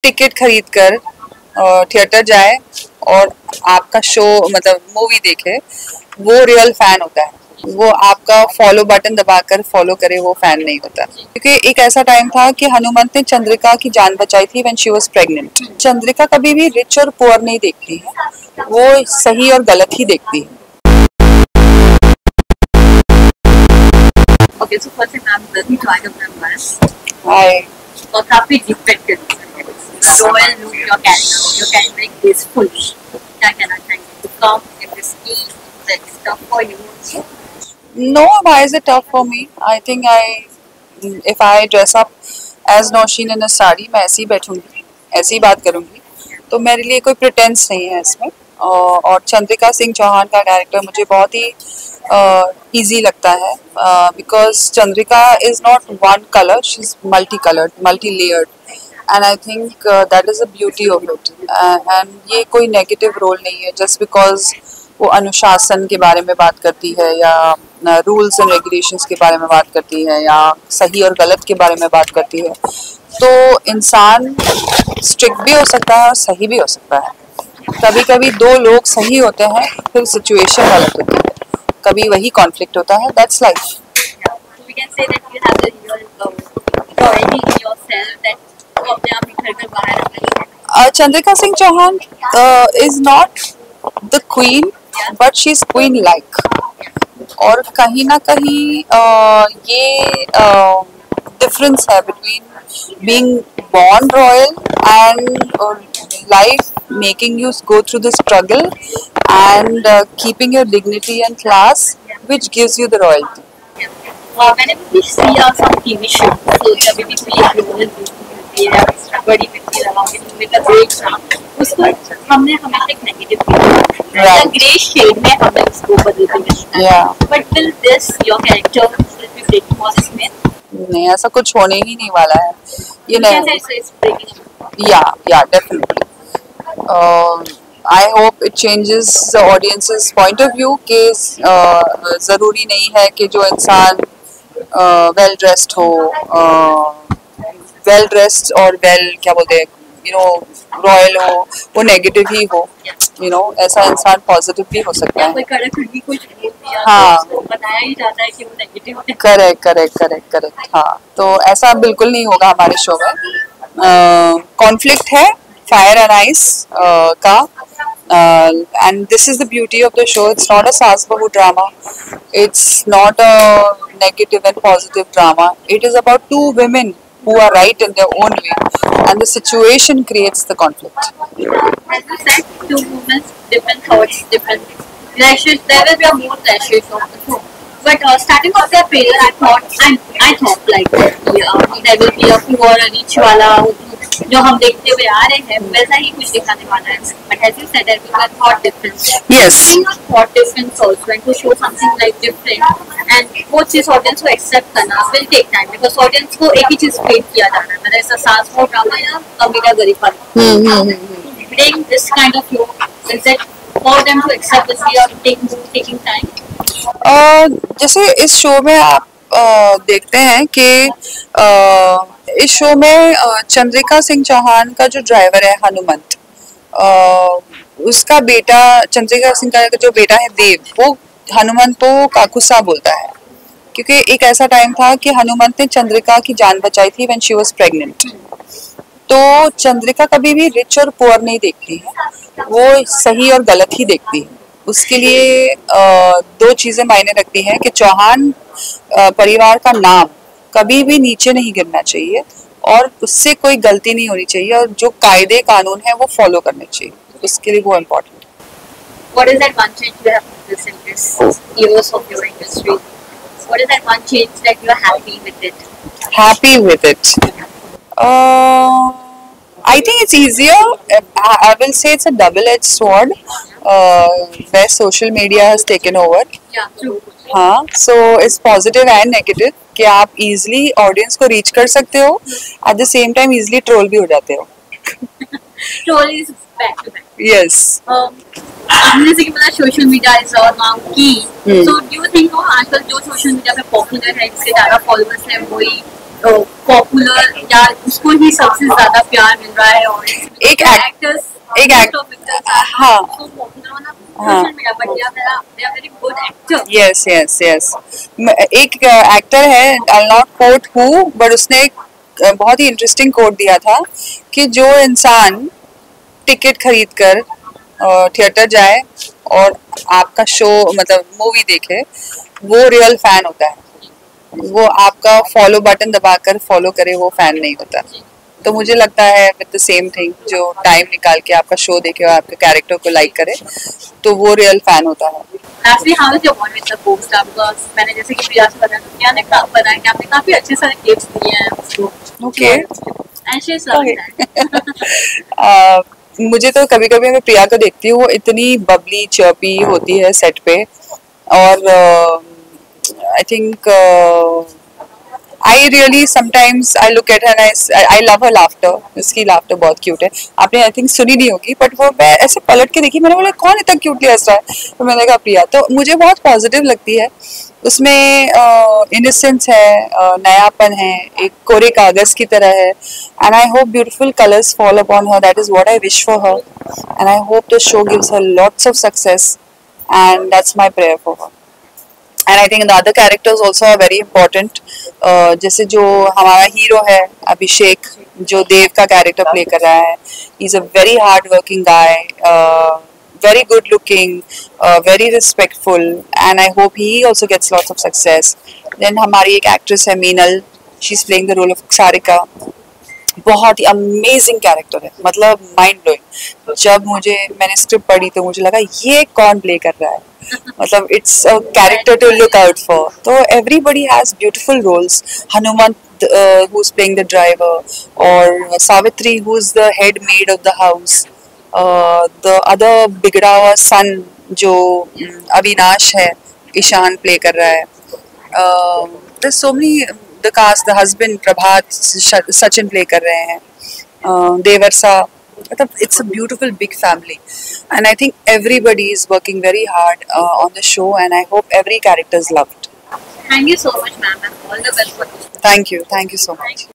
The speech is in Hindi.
टिकट खरीद कर थिएटर जाए और आपका शो मतलब मूवी देखे, वो रियल फैन होता है। वो आपका फॉलो बटन दबाकर फॉलो करे वो फैन नहीं होता। क्योंकि एक ऐसा टाइम था कि हनुमंत ने चंद्रिका की जान बचाई थी when she was pregnant. Chandrika कभी भी रिच और पुअर नहीं देखती है, वो सही और गलत ही देखती है। Okay, so first I'm the join of members. हाय। और काफी different royal look your character is graceful. क्या कहना चाहेंगे? To come in this age that is tough for you. No, why is it tough for me? I think if I dress up as Nausheen in a sari, मैं ऐसी ही बैठूंगी, ऐसी ही बात करूंगी, तो मेरे लिए कोई प्रिटेंस नहीं है इसमें। और चंद्रिका सिंह चौहान का कैरेक्टर मुझे बहुत ही इजी लगता है, because Chandrika is not one colour, she is multi coloured, multi layered, and I think that is the beauty of it. And ये कोई नेगेटिव रोल नहीं है जस्ट बिकॉज वो अनुशासन के बारे में बात करती है या रूल्स एंड रेगुलेशंस के बारे में बात करती है या सही और गलत के बारे में बात करती है। तो इंसान स्ट्रिक्ट भी हो सकता है और सही भी हो सकता है। कभी कभी दो लोग सही होते हैं, फिर सिचुएशन गलत होती है, कभी वही कॉन्फ्लिक्ट होता है। That's life. We can say that you have the real loyalty in yourself that वो अपने आप निखर कर बाहर आ गई। Chandrika Singh Chauhan is not the queen but she is queen like. और कहीं ना कहीं ये डिफरेंस है between being born royal and life making you go through the struggle and keeping your dignity and class, which gives you the royalty. Whenever we see some TV show, so जब भी कोई रोल मिलती है बड़ी मिलती है with a great sound, उसको हमने हमेशा एक नेगेटिव किया, ग्रे शेड में हमने उसको बदल दिया। But will this your character will be breaking all this myth? नहीं, ऐसा कुछ होने ही नहीं वाला है। ये नहीं, या definitely I hope it changes the audiences point of view कि ज़रूरी नहीं है कि जो इंसान वेल ड्रेस्ड हो, वेल ड्रेस्ड और वेल क्या बोलते हैं रॉयल हो, वो नेगेटिव ही हो। ऐसा इंसान पॉजिटिव भी हो सकता है। हाँ, बताया ही जाता है कि वो नेगेटिव है। करेक्ट। हाँ, तो ऐसा बिल्कुल नहीं होगा हमारे शो में। कॉन्फ्लिक्ट है फायर एंड आइस का, and this is the beauty of the show. It's not a saas bahu drama, it's not a negative and positive drama. It is about two women who are right in their own way, and the situation creates the conflict. As you said, two women, different thoughts, different clashes. There will be more clashes of the show. But starting off the trailer, I thought like there will be a poor rich wala जो हम देखते हुए आ रहे हैं वैसा ही कुछ दिखाने वाला है। But as you said, there will be a thought difference. Yes. Thought difference also, and to show something like different, and both this audience को accept करना will take time because audience को एक ही चीज feed किया जाना है, मतलब ऐसा सास हो ड्रामा या अमीरा गरीब वाला। Bring this kind of show, is it for them to accept this way or taking time? जैसे इस शो में आप देखते हैं कि इस शो में चंद्रिका सिंह चौहान का जो ड्राइवर है हनुमंत, उसका बेटा चंद्रिका सिंह का जो बेटा है देव, वो हनुमंत को काकुसा बोलता है। क्योंकि एक ऐसा टाइम था कि हनुमंत ने चंद्रिका की जान बचाई थी व्हेन शी वाज प्रेग्नेंट। तो चंद्रिका कभी भी रिच और पुअर नहीं देखती है, वो सही और गलत ही देखती है। उसके लिए दो चीजें मायने रखती हैं कि चौहान परिवार का नाम कभी भी नीचे नहीं गिरना चाहिए और उससे कोई गलती नहीं होनी चाहिए और जो कायदे कानून है वो फॉलो करने चाहिए। उसके लिए वो इम्पोर्टेंट है। What is that one change you have noticed in this years of your industry? What is that one change that you are happy with it? Happy with it. I think it's easier. I will say it's a double-edged sword where social media has taken over. Yeah, true. हाँ, so it's positive and negative कि आप easily audience को reach कर सकते हो, at the same time easily troll भी हो जाते हो। Troll is back to back. Yes. हमने जैसे कि पता social media is all now की, so do you think आजकल जो सोशल मीडिया पे पॉपुलर है, जिसके ज़्यादा फॉलोअर्स हैं, वही पॉपुलर या उसको ही सबसे ज्यादा प्यार मिल रहा है और एक एक्टर्स एक हाँ यस यस यस एक एक्टर है, आई नॉट कोट हु, बट उसने एक बहुत ही इंटरेस्टिंग कोट दिया था कि जो इंसान टिकट खरीद कर थिएटर जाए और आपका शो मतलब मूवी देखे, वो रियल फैन होता है। वो आपका फॉलो बटन दबाकर फॉलो करे, वो फैन नहीं होता। तो मुझे लगता है विद द सेम थिंग, जो टाइम निकाल के आपका शो देखे और आपके कैरेक्टर को लाइक करे, तो वो रियल फैन होता है। Actually, how is your bond with the co-star? Because मैंने जैसे कि प्रिया से बताया, तो प्रिया ने बताया कि आपने काफी अच्छे सारे टिप्स दिए हैं उसको। Okay. And she is loving that. मुझे तो कभी कभी मैं प्रिया को देखती हूँ, वो इतनी बबली चर्पी होती है सेट पे, और I think I really sometimes I look at her, I love her laughter. उसकी लाफ्टर बहुत क्यूट है। आपने आई थिंक सुनी नहीं होगी, बट वो मैं ऐसे पलट के देखी, मैंने बोला कौन इतना क्यूटली हंस रहा है, तो मैंने कहा प्रिया। तो मुझे बहुत पॉजिटिव लगती है उसमें, इनोसेंस है, नयापन है, एक कोरे कागज की तरह है। And I hope beautiful colours fall upon her, that is what I wish for her, and I hope the show gives her lots of success, and that's my prayer for her. And I think the other characters also are very important. जैसे जो हमारा हीरो है अभिषेक, जो देव का कैरेक्टर प्ले कर रहा है, is a very hard working guy, very good looking, very respectful, and I hope he also gets lots of success. Then हमारी एक actress है Meenal, she's playing the role of Sarika. बहुत ही अमेजिंग कैरेक्टर है, मतलब माइंड ब्लोइंग। जब मैंने स्क्रिप्ट पढ़ी तो मुझे लगा ये कौन प्ले कर रहा है, मतलब it's a character to look out for. तो everybody has beautiful roles. Hanuman who is playing the driver, or Savitri who is the head maid of the house, the other बिगड़ा हुआ सन जो अविनाश है, ईशान प्ले कर रहा है। there's so many, the cast, the husband Prabhat Sachin play कर रहे हैं, देवर्षा, मतलब it's a beautiful big family, and I think everybody is working very hard on the show, and I hope every character is loved. Thank you so much, ma'am, and all the best for this. Thank you so much.